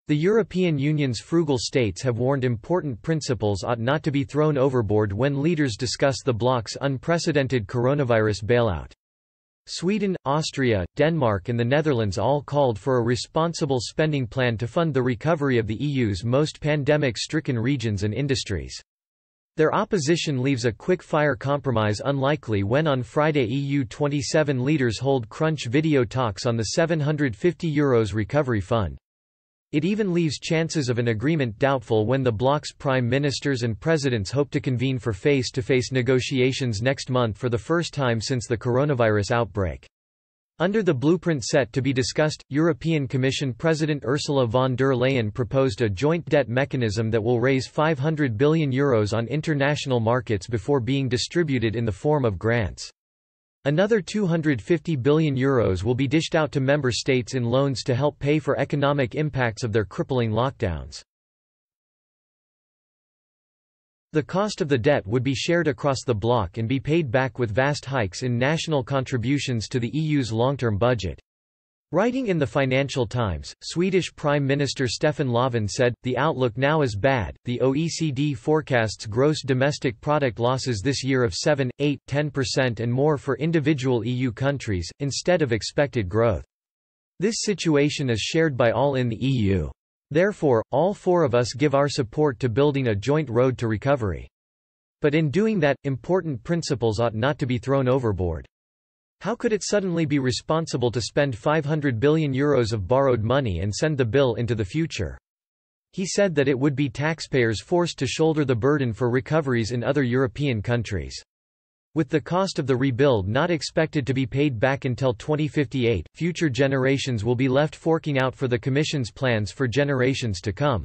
The European Union's frugal states have warned important principles ought not to be thrown overboard when leaders discuss the bloc's unprecedented coronavirus bailout. Sweden, Austria, Denmark and the Netherlands all called for a responsible spending plan to fund the recovery of the EU's most pandemic-stricken regions and industries. Their opposition leaves a quick-fire compromise unlikely when on Friday EU 27 leaders hold crunch video talks on the €750 recovery fund. It even leaves chances of an agreement doubtful when the bloc's prime ministers and presidents hope to convene for face-to-face negotiations next month for the first time since the coronavirus outbreak. Under the blueprint set to be discussed, European Commission President Ursula von der Leyen proposed a joint debt mechanism that will raise €500 billion on international markets before being distributed in the form of grants. Another €250 billion will be dished out to member states in loans to help pay for economic impacts of their crippling lockdowns. The cost of the debt would be shared across the bloc and be paid back with vast hikes in national contributions to the EU's long-term budget. Writing in the Financial Times, Swedish Prime Minister Stefan Löfven said, "The outlook now is bad. The OECD forecasts gross domestic product losses this year of 7, 8, 10% and more for individual EU countries, instead of expected growth. This situation is shared by all in the EU. Therefore, all four of us give our support to building a joint road to recovery. But in doing that, important principles ought not to be thrown overboard. How could it suddenly be responsible to spend €500 billion of borrowed money and send the bill into the future?" He said that it would be taxpayers forced to shoulder the burden for recoveries in other European countries. With the cost of the rebuild not expected to be paid back until 2058, future generations will be left forking out for the Commission's plans for generations to come.